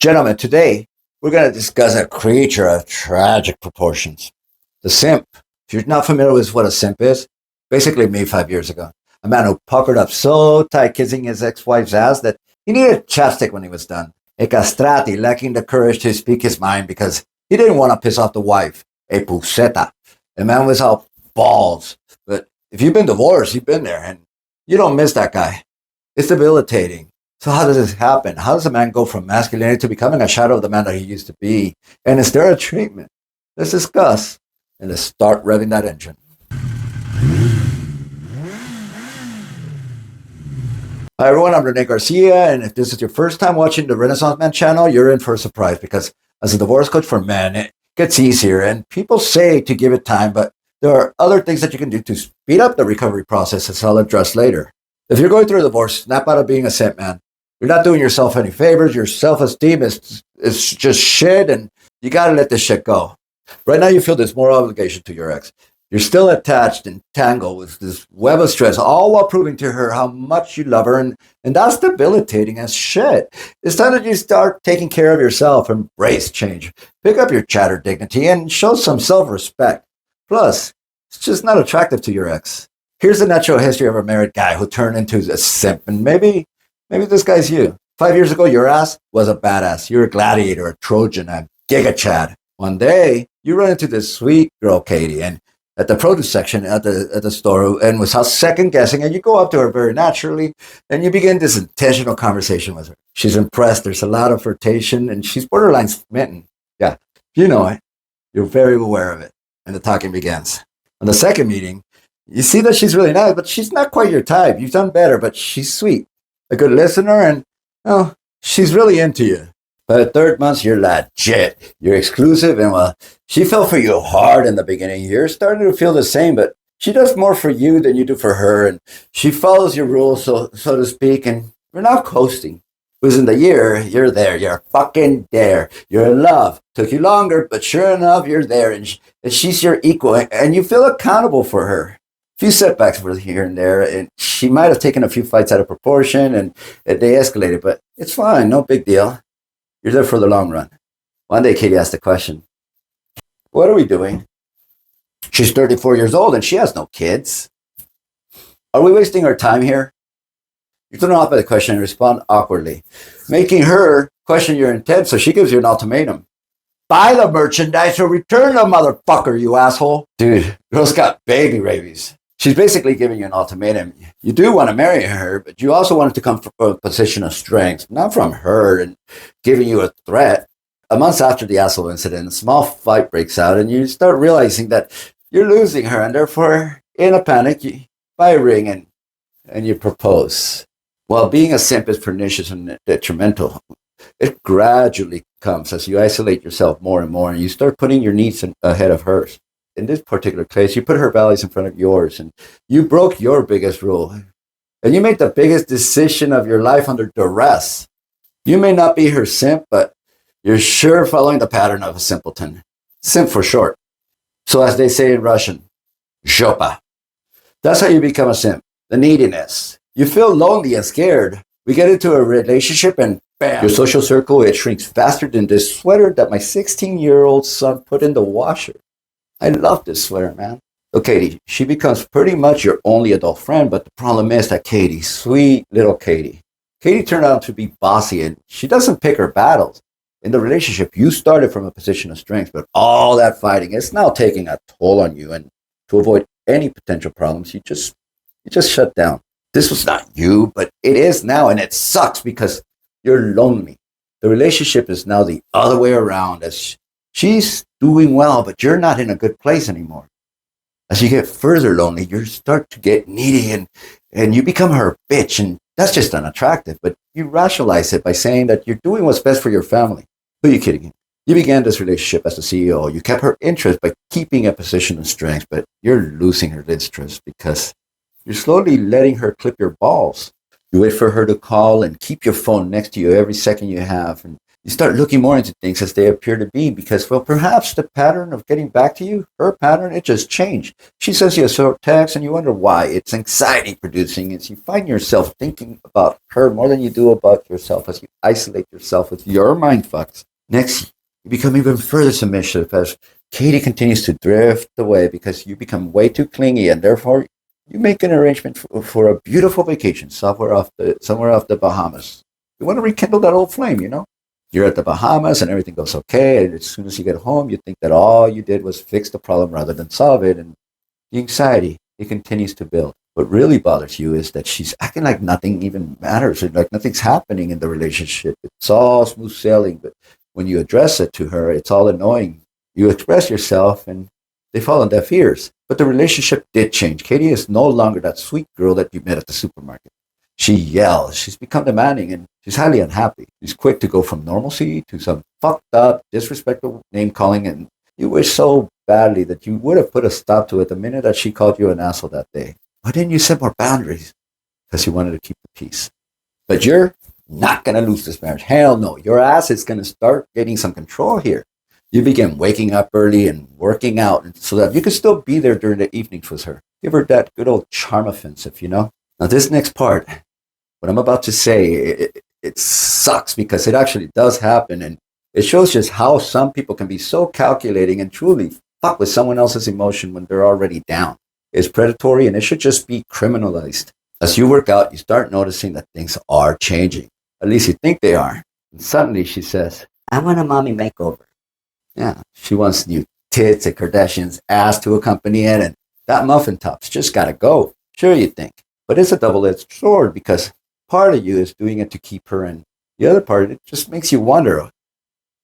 Gentlemen, today we're going to discuss a creature of tragic proportions. The simp. If you're not familiar with what a simp is, basically me 5 years ago. A man who puckered up so tight kissing his ex-wife's ass that he needed chapstick when he was done. A castrati lacking the courage to speak his mind because he didn't want to piss off the wife. A puseta. A man without balls. But if you've been divorced, you've been there and you don't miss that guy. It's debilitating. So how does this happen? How does a man go from masculinity to becoming a shadow of the man that he used to be? And is there a treatment? Let's discuss and let's start revving that engine. Hi everyone, I'm Rene Garcia, and if this is your first time watching the Renaissance Man channel, you're in for a surprise because as a divorce coach for men, it gets easier and people say to give it time, but there are other things that you can do to speed up the recovery process, as I'll address later. If you're going through a divorce, snap out of being a simp, man. You're not doing yourself any favors. Your self-esteem is just shit, and you got to let this shit go. Right now, you feel this moral obligation to your ex. You're still attached and tangled with this web of stress, all while proving to her how much you love her, and that's debilitating as shit. It's time that you start taking care of yourself, embrace change, pick up your chatter dignity, and show some self-respect. Plus, it's just not attractive to your ex. Here's the natural history of a married guy who turned into a simp, and maybe this guy's you. 5 years ago, your ass was a badass. You're a gladiator, a Trojan, a giga chad. One day, you run into this sweet girl, Katie, and at the produce section at the store, and without second guessing, and you go up to her very naturally, and you begin this intentional conversation with her. She's impressed. There's a lot of flirtation, and she's borderline smitten. Yeah, you know it. You're very aware of it, and the talking begins. On the second meeting, you see that she's really nice, but she's not quite your type. You've done better, but she's sweet. A good listener, and she's really into you. By the third month, you're legit. You're exclusive, and well, she fell for you hard in the beginning. You're starting to feel the same, but she does more for you than you do for her, and she follows your rules, so to speak, and you're now coasting. Within the year, you're there. You're fucking there. You're in love. Took you longer, but sure enough, you're there, and she's your equal, and you feel accountable for her. Few setbacks were here and there, and she might have taken a few fights out of proportion, and they escalated, but it's fine, no big deal. You're there for the long run. One day, Katie asked the question, what are we doing? She's 34 years old, and she has no kids. Are we wasting our time here? You turn off by the question and respond awkwardly, making her question your intent, so she gives you an ultimatum. Buy the merchandise or return the motherfucker, you asshole. Dude, girl's got baby rabies. She's basically giving you an ultimatum. You do want to marry her, but you also want it to come from a position of strength, not from her and giving you a threat. A month after the asshole incident, a small fight breaks out, and you start realizing that you're losing her, and therefore, in a panic, you buy a ring and you propose. While being a simp is pernicious and detrimental, it gradually comes as you isolate yourself more and more, and you start putting your needs ahead of hers. In this particular case, you put her values in front of yours, and you broke your biggest rule. And you made the biggest decision of your life under duress. You may not be her simp, but you're sure following the pattern of a simpleton. Simp for short. So as they say in Russian, zhopa. That's how you become a simp. The neediness. You feel lonely and scared. We get into a relationship and bam, your social circle, it shrinks faster than this sweater that my 16-year-old son put in the washer. I love this sweater, man. So Katie, she becomes pretty much your only adult friend, but the problem is that Katie, sweet little Katie turned out to be bossy, and she doesn't pick her battles. In the relationship, you started from a position of strength, but all that fighting is now taking a toll on you, and to avoid any potential problems, you just shut down. This was not you, but it is now, and it sucks because you're lonely. The relationship is now the other way around, as she's doing well, but you're not in a good place anymore. As you get further lonely, you start to get needy, and you become her bitch, and that's just unattractive, but you rationalize it by saying that you're doing what's best for your family. Who are you kidding? You began this relationship as the CEO. You kept her interest by keeping a position of strength, but you're losing her interest because you're slowly letting her clip your balls. You wait for her to call and keep your phone next to you every second you have, and You start looking more into things as they appear to be because, well, perhaps the pattern of getting back to you, her pattern, it just changed. She sends you a short text and you wonder why. It's anxiety producing. As you find yourself thinking about her more than you do about yourself as you isolate yourself with your mind fucks. Next, you become even further submissive as Katie continues to drift away because you become way too clingy and therefore you make an arrangement for a beautiful vacation somewhere off the Bahamas. You want to rekindle that old flame, you know? You're at the Bahamas and everything goes okay. And as soon as you get home, you think that all you did was fix the problem rather than solve it. And the anxiety, it continues to build. What really bothers you is that she's acting like nothing even matters, or like nothing's happening in the relationship. It's all smooth sailing, but when you address it to her, it's all annoying. You express yourself and they fall on deaf ears. But the relationship did change. Katie is no longer that sweet girl that you met at the supermarket. She yells. She's become demanding and she's highly unhappy. She's quick to go from normalcy to some fucked up, disrespectful name calling. And you wish so badly that you would have put a stop to it the minute that she called you an asshole that day. Why didn't you set more boundaries? Because you wanted to keep the peace. But you're not going to lose this marriage. Hell no. Your ass is going to start getting some control here. You begin waking up early and working out so that you can still be there during the evenings with her. Give her that good old charm offensive, you know? Now, this next part, what I'm about to say, it sucks because it actually does happen. And it shows just how some people can be so calculating and truly fuck with someone else's emotion when they're already down. It's predatory and it should just be criminalized. As you work out, you start noticing that things are changing. At least you think they are. And suddenly she says, I want a mommy makeover. Yeah, she wants new tits, a Kardashian's ass to accompany it, and that muffin top's just gotta go. Sure, you think. But it's a double-edged sword because part of you is doing it to keep her and the other part, it just makes you wonder,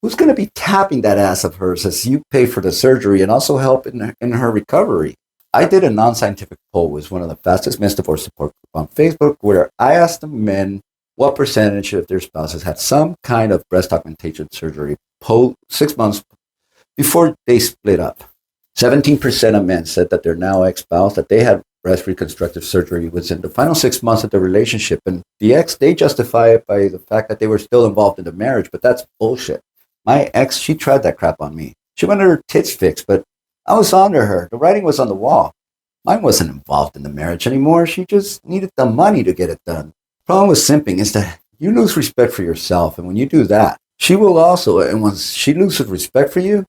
who's going to be tapping that ass of hers as you pay for the surgery and also help in her recovery? I did a non-scientific poll with one of the fastest men's divorce support group on Facebook where I asked the men what percentage of their spouses had some kind of breast augmentation surgery 6 months before they split up. 17% of men said that their now ex-spouse, that they had breast reconstructive surgery within the final 6 months of the relationship. And the ex, they justify it by the fact that they were still involved in the marriage, but that's bullshit. My ex, she tried that crap on me. She wanted her tits fixed, but I was on to her. The writing was on the wall. Mine wasn't involved in the marriage anymore. She just needed the money to get it done. The problem with simping is that you lose respect for yourself. And when you do that, she will also, and once she loses respect for you,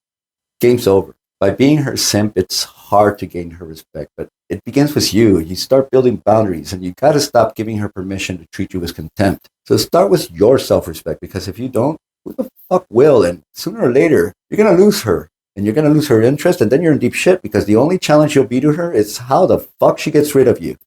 game's over. By being her simp, it's hard to gain her respect, but it begins with you. You start building boundaries and you got to stop giving her permission to treat you with contempt. So start with your self-respect because if you don't, who the fuck will? And sooner or later, you're going to lose her and you're going to lose her interest and then you're in deep shit because the only challenge you'll be to her is how the fuck she gets rid of you.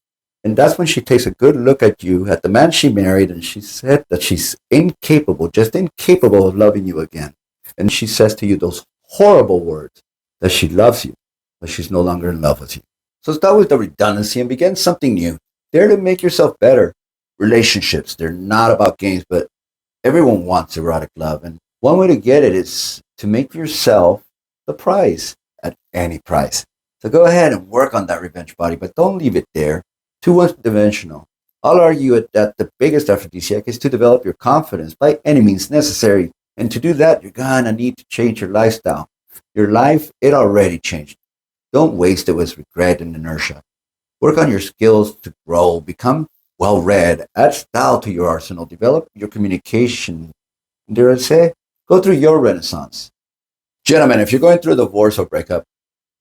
And that's when she takes a good look at you, at the man she married, and she said that she's incapable, just incapable of loving you again. And she says to you those horrible words that she loves you, but she's no longer in love with you. So start with the redundancy and begin something new. Dare to make yourself better. Relationships, they're not about games, but everyone wants erotic love. And one way to get it is to make yourself the prize at any price. So go ahead and work on that revenge body, but don't leave it there. Too one-dimensional. I'll argue that the biggest aphrodisiac is to develop your confidence by any means necessary. And to do that, you're gonna need to change your lifestyle. Your life, it already changed. Don't waste it with regret and inertia. Work on your skills to grow, become well-read, add style to your arsenal, develop your communication. Dare I say, go through your renaissance. Gentlemen, if you're going through a divorce or breakup,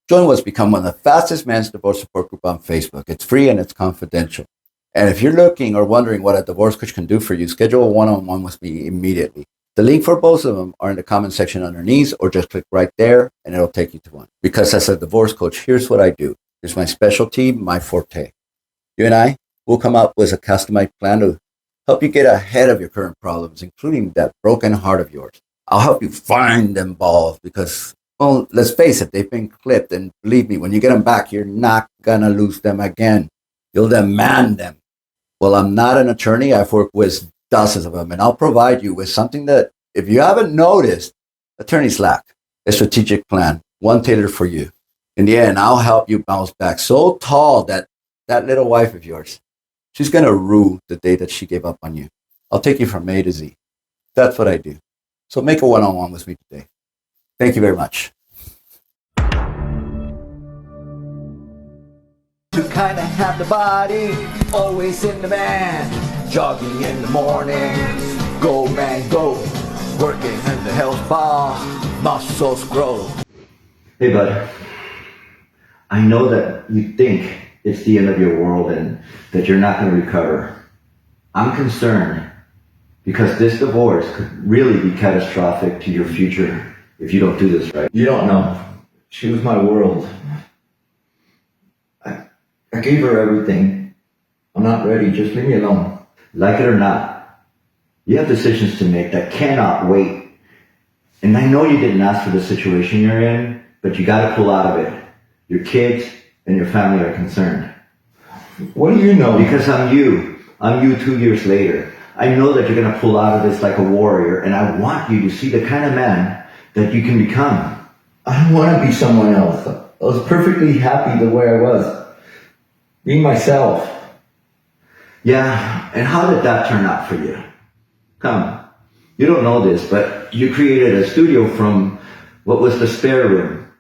join what's become one of the fastest men's divorce support group on Facebook. It's free and it's confidential. And if you're looking or wondering what a divorce coach can do for you, schedule a one-on-one with me immediately. The link for both of them are in the comment section underneath, or just click right there and it'll take you to one. Because as a divorce coach, here's what I do. Here's my specialty, my forte. You and I will come up with a customized plan to help you get ahead of your current problems, including that broken heart of yours. I'll help you find them balls because, well, let's face it, they've been clipped. And believe me, when you get them back, you're not going to lose them again. You'll demand them. Well, I'm not an attorney. I've worked with dozens of them, and I'll provide you with something that, if you haven't noticed, attorneys lack. A strategic plan, one tailored for you. In the end, I'll help you bounce back so tall that that little wife of yours, she's going to rue the day that she gave up on you. I'll take you from A to Z. That's what I do. So make a one-on-one with me today. Thank you very much. To kind of have the body, always in demand. Jogging in the morning, go man go. Working in the health bar, muscles grow. Hey bud, I know that you think it's the end of your world and that you're not going to recover. I'm concerned because this divorce could really be catastrophic to your future if you don't do this right. You don't know. She was my world. I gave her everything. I'm not ready. Just leave me alone. Like it or not, you have decisions to make that cannot wait. And I know you didn't ask for the situation you're in, but you got to pull out of it. Your kids and your family are concerned. What do you know? Because I'm you. I'm you 2 years later. I know that you're going to pull out of this like a warrior, and I want you to see the kind of man that you can become. I don't want to be someone else. I was perfectly happy the way I was. Being myself. Yeah, and how did that turn out for you? Come, you don't know this, but you created a studio from what was the spare room.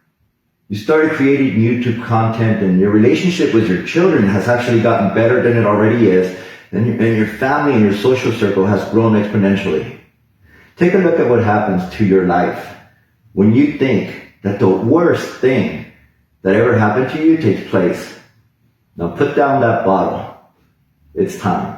You started creating YouTube content, and your relationship with your children has actually gotten better than it already is, and your family and your social circle has grown exponentially. Take a look at what happens to your life when you think that the worst thing that ever happened to you takes place. Now put down that bottle. It's time.